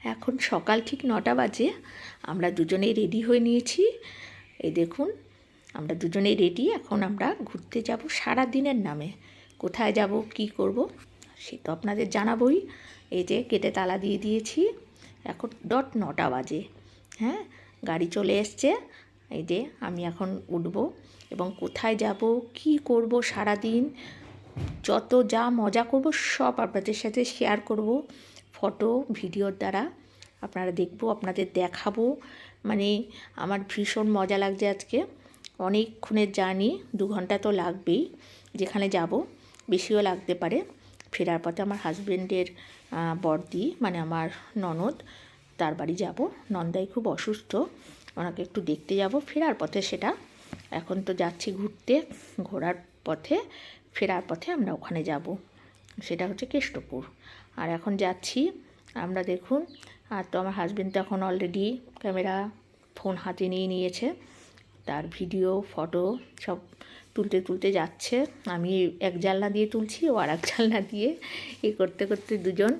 এখন সকাল ঠিক 9টা বাজে। আমরা দুজনেই রেডি হয়ে নিয়েছি। এই দেখুন, আমরা দুজনেই রেডি। এখন আমরা ঘুরতে যাব সারা দিনের নামে। কোথায় যাব, কি করব, সে তো আপনাদের জানাবই। এই যে গেটে তালা দিয়ে দিয়েছি। এখন ডট 9টা বাজে। হ্যাঁ, গাড়ি চলে এসছে। এই যে আমি এখন উঠব এবং কোথায় যাব, কি করব সারা দিন, যত যা মজা করব সব আপনাদের সাথে শেয়ার করব। ফটো ভিডিওর দ্বারা আপনারা দেখবো, আপনাদের দেখাবো। মানে আমার ভীষণ মজা লাগছে আজকে। অনেকক্ষণের জার্নি, 2 ঘন্টা তো লাগবেই। যেখানে যাব বেশিও লাগতে পারে। ফেরার পথে আমার হাজব্যান্ডের বড়দি, মানে আমার ননদ, তার বাড়ি যাব। নন্দাই খুব অসুস্থ, ওনাকে একটু দেখতে যাব। ফেরার পথে সেটা, এখন তো যাচ্ছি ঘুরতে, ঘোরার পথে, ফেরার পথে আমরা ওখানে যাব। সেটা হচ্ছে কেষ্টপুর। আর এখন যাচ্ছি আমরা, দেখুন। আর তো আমার হাজব্যান্ড তো এখন অলরেডি ক্যামেরা, ফোন হাতে নিয়ে নিয়েছে। তার ভিডিও ফটো সব তুলতে তুলতে যাচ্ছে। আমি এক জানলা দিয়ে তুলছি, ও আর এক জানলা দিয়ে। এই করতে করতে দুজন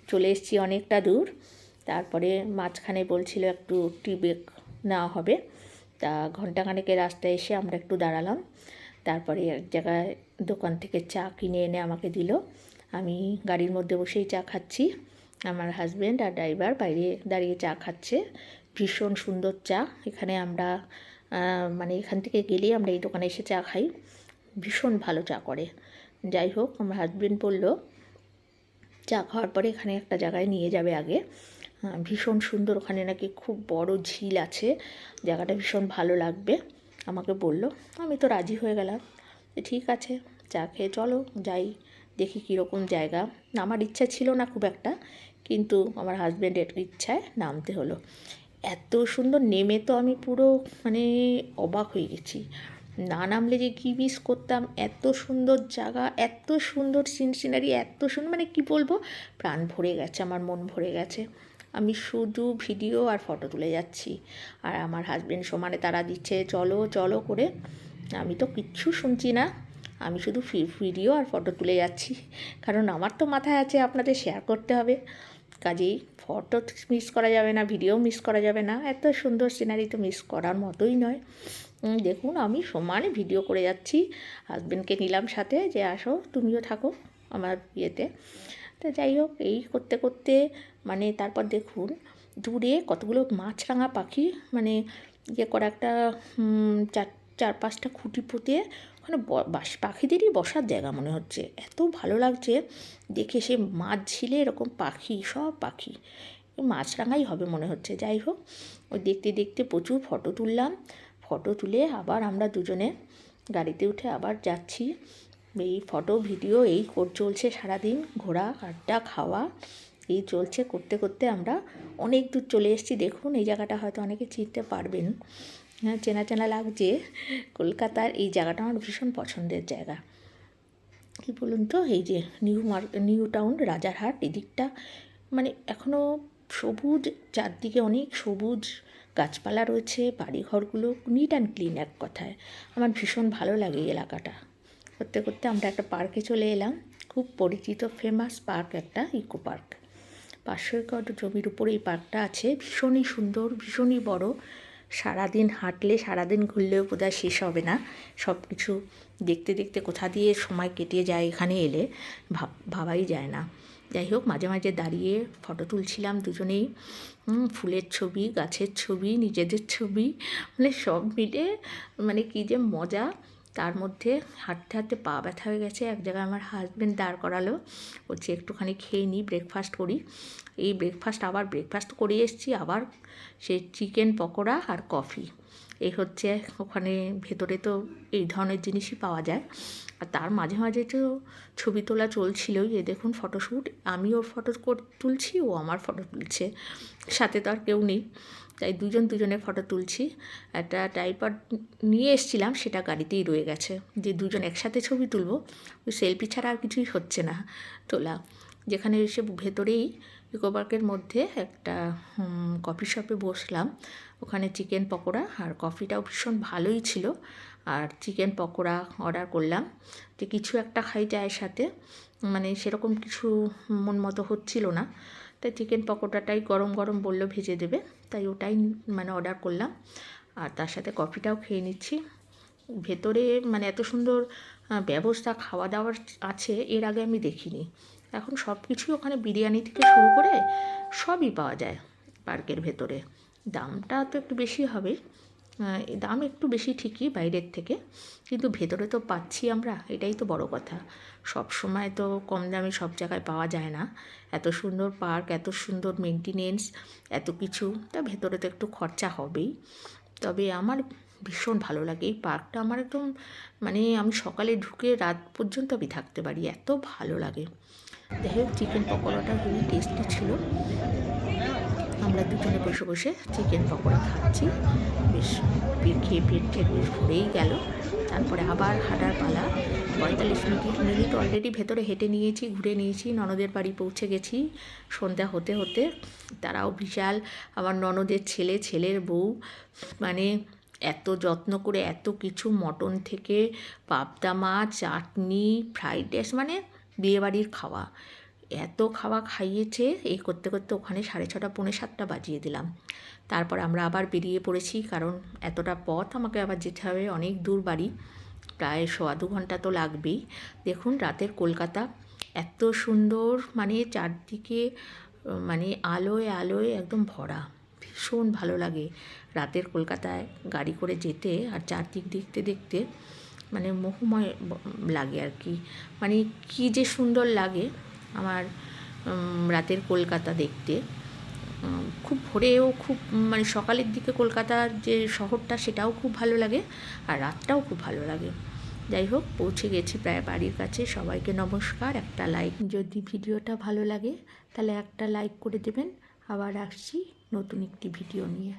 চলে এসেছি অনেকটা দূর। তারপরে মাঝখানে বলছিল একটু টি ব্রেক নেওয়া হবে। তা ঘন্টাখানেকের রাস্তায় এসে আমরা একটু দাঁড়ালাম। তারপরে এক জায়গায় দোকান থেকে চা কিনে এনে আমাকে দিল। আমি গাড়ির মধ্যে বসেই চা খাচ্ছি। আমার হাজব্যান্ড আর ড্রাইভার বাইরে দাঁড়িয়ে চা খাচ্ছে। ভীষণ সুন্দর চা। এখানে আমরা মানে এখান থেকে গেলেই আমরা এই দোকানে এসে চা খাই। ভীষণ ভালো চা করে। যাই হোক, আমার হাজব্যান্ড বলল চা খাওয়ার পরে এখানে একটা জায়গায় নিয়ে যাবে আগে। ভীষণ সুন্দর, ওখানে নাকি খুব বড় ঝিল আছে, জায়গাটা ভীষণ ভালো লাগবে আমাকে বলল। আমি তো রাজি হয়ে গেলাম, ঠিক আছে চা খেয়ে চলো যাই, দেখি কীরকম জায়গা। আমার ইচ্ছা ছিল না খুব একটা, কিন্তু আমার হাজব্যান্ডের ইচ্ছায় নামতে হলো। এত সুন্দর, নেমে তো আমি পুরো মানে অবাক হয়ে গেছি। না নামলে যে কী মিস করতাম। এত সুন্দর জায়গা, এত সুন্দর সিনারি, এত সুন্দর, মানে কি বলবো, প্রাণ ভরে গেছে, আমার মন ভরে গেছে। আমি শুধু ভিডিও আর ফটো তুলে যাচ্ছি, আর আমার হাজব্যান্ড সমানে তারা দিচ্ছে চলো চলো করে। আমি তো কিচ্ছু শুনছি না, আমি শুধু ভিডিও আর ফটো তুলে যাচ্ছি। কারণ আমার তো মাথায় আছে আপনাদের শেয়ার করতে হবে, কাজেই ফটো মিস করা যাবে না, ভিডিও মিস করা যাবে না। এত সুন্দর সিনারি তো মিস করার মতোই নয়। দেখুন, আমি সমানে ভিডিও করে যাচ্ছি। হাজব্যান্ডকে নিলাম সাথে, যে আসো তুমিও থাকো আমার ইয়েতে। তো যাই হোক, এই করতে করতে মানে তারপর দেখুন দূরে কতগুলো মাছরাঙা পাখি, মানে ইয়ে করা একটা চার পাঁচটা খুঁটি পুঁতে ওখানে পাখিদেরই বসার জায়গা মনে হচ্ছে। এত ভালো লাগছে দেখে, সে মাছ ঝিলে এরকম পাখি, সব পাখি মাছরাঙাই হবে মনে হচ্ছে। যাই হোক, ওই দেখতে দেখতে প্রচুর ফটো তুললাম। ফটো তুলে আবার আমরা দুজনে গাড়িতে উঠে আবার যাচ্ছি। এই ফটো ভিডিও এই চলছে সারাদিন, ঘোরা আড্ডা খাওয়া এই চলছে করতে করতে আমরা অনেক দূর চলে এসেছি। দেখুন, এই জায়গাটা হয়তো অনেকে চিনতে পারবেন। হ্যাঁ, চেনা চেনা লাগছে। কলকাতার এই জায়গাটা আমার ভীষণ পছন্দের জায়গা। কী বলুন তো, এই যে নিউ টাউন, রাজারহাট, এদিকটা মানে এখনও সবুজ, চারদিকে অনেক সবুজ গাছপালা রয়েছে, বাড়িঘরগুলো নিট অ্যান্ড ক্লিন, এক কথায় আমার ভীষণ ভালো লাগে এই এলাকাটা। করতে করতে আমরা একটা পার্কে চলে এলাম, খুব পরিচিত ফেমাস পার্ক, একটা ইকো পার্ক। 500 একর জমির উপরে এই পার্কটা আছে। ভীষণই সুন্দর, ভীষণই বড়। সারাদিন হাঁটলে, সারাদিন ঘুরলেও বোধহয় শেষ হবে না। সব কিছু দেখতে দেখতে কোথা দিয়ে সময় কেটে যায় এখানে এলে ভাবাই যায় না। যাই হোক, মাঝে মাঝে দাঁড়িয়ে ফটো তুলছিলাম দুজনেই। ফুলের ছবি, গাছের ছবি, নিজেদের ছবি, মানে সব মিলে মানে কী যে মজা। তার মধ্যে হাঁটতে হাঁটতে পা ব্যথা হয়ে গেছে। এক জায়গায় আমার হাজব্যান্ড দাঁড় করালো, বলছে একটুখানি খেয়ে নিই, ব্রেকফাস্ট করি। এই ব্রেকফাস্ট করে এসেছি, আবার সে চিকেন পকোড়া আর কফি। এই হচ্ছে ওখানে ভেতরে তো এই ধরনের জিনিসই পাওয়া যায়। আর তার মাঝে মাঝে তো ছবি তোলা চলছিলই। এ দেখুন ফটোশ্যুট, আমি ওর ফটো তুলছি, ও আমার ফটো তুলছে, সাথে তো আর কেউ নেই, তাই দুজনের ফটো তুলছি। একটা ট্রাইপড নিয়ে এসেছিলাম, সেটা গাড়িতেই রয়ে গেছে, যে দুজন একসাথে ছবি তুলবো, ওই সেলফি ছাড়া আর কিছুই হচ্ছে না তোলা। যেখানে এসে ভেতরেই ইকো পার্কের মধ্যে একটা কফি শপে বসলাম। ওখানে চিকেন পকোড়া আর কফিটাও ভীষণ ভালোই ছিল। আর চিকেন পকোড়া অর্ডার করলাম, যে কিছু একটা খাই চায়ের সাথে, মানে সেরকম কিছু মন মতো হচ্ছিল না। তাই চিকেন পকোড়াটাই গরম গরম বললো ভেজে দেবে, তাই ওটাই মানে অর্ডার করলাম। আর তার সাথে কফিটাও খেয়ে নিচ্ছি। ভেতরে মানে এত সুন্দর ব্যবস্থা খাওয়া দাওয়ার আছে, এর আগে আমি দেখিনি। এখন সব কিছুই ওখানে বিরিয়ানি থেকে শুরু করে সবই পাওয়া যায় পার্কের ভেতরে। দামটা তো একটু বেশি হবে, দাম একটু বেশি ঠিকই বাইরের থেকে, কিন্তু ভেতরে তো পাচ্ছি আমরা, এটাই তো বড় কথা। সব সময় তো কম দামে সব জায়গায় পাওয়া যায় না। এত সুন্দর পার্ক, এত সুন্দর মেনটেনেন্স, এত কিছু, তা ভেতরে তো একটু খরচা হবেই। তবে আমার ভীষণ ভালো লাগে এই পার্কটা। আমার একদম মানে আমি সকালে ঢুকে রাত পর্যন্ত আমি থাকতে পারি, এত ভালো লাগে। যাই হোক, চিকেন পকোড়াটা হেবি টেস্টি ছিল। আমরা দুজনে বসে বসে চিকেন পকোড়া খাচ্ছি, বেশ পেট বেশ ভরেই গেল। তারপরে আবার হাঁটার পালা। 45 মিনিট অলরেডি ভেতরে হেঁটে নিয়েছি, ঘুরে নিয়েছি, ননদের বাড়ি পৌঁছে গেছি সন্ধ্যা হতে হতে। তারাও বিশাল, আমার ননদের ছেলে, ছেলের বউ, মানে এত যত্ন করে এত কিছু, মটন থেকে পাবদা মাছ, চাটনি, ফ্রাইড রাইস, মানে বিয়েবাড়ির খাওয়া, এত খাওয়া খাইয়েছে। এই করতে করতে ওখানে 6:30 পৌনে 7টা বাজিয়ে দিলাম। তারপর আমরা আবার বেরিয়ে পড়েছি, কারণ এতটা পথ আমাকে আবার যেতে হবে, অনেক দূর বাড়ি, প্রায় 1.25 ঘন্টা তো লাগবেই। দেখুন রাতের কলকাতা এত সুন্দর, মানে চারদিকে মানে আলোয় আলোয় একদম ভরা, ভীষণ ভালো লাগে রাতের কলকাতায় গাড়ি করে যেতে। আর চারদিক দেখতে দেখতে মানে মোহময় লাগে আর কি, মানে কী যে সুন্দর লাগে আমার রাতের কলকাতা দেখতে। খুব ভোরেও খুব মানে সকালের দিকে কলকাতার যে শহরটা সেটাও খুব ভালো লাগে, আর রাতটাও খুব ভালো লাগে। যাই হোক, পৌঁছে গেছি প্রায় বাড়ির কাছে। সবাইকে নমস্কার। একটা লাইক, যদি ভিডিওটা ভালো লাগে তাহলে একটা লাইক করে দেবেন। আবার আসছি নতুন একটি ভিডিও নিয়ে।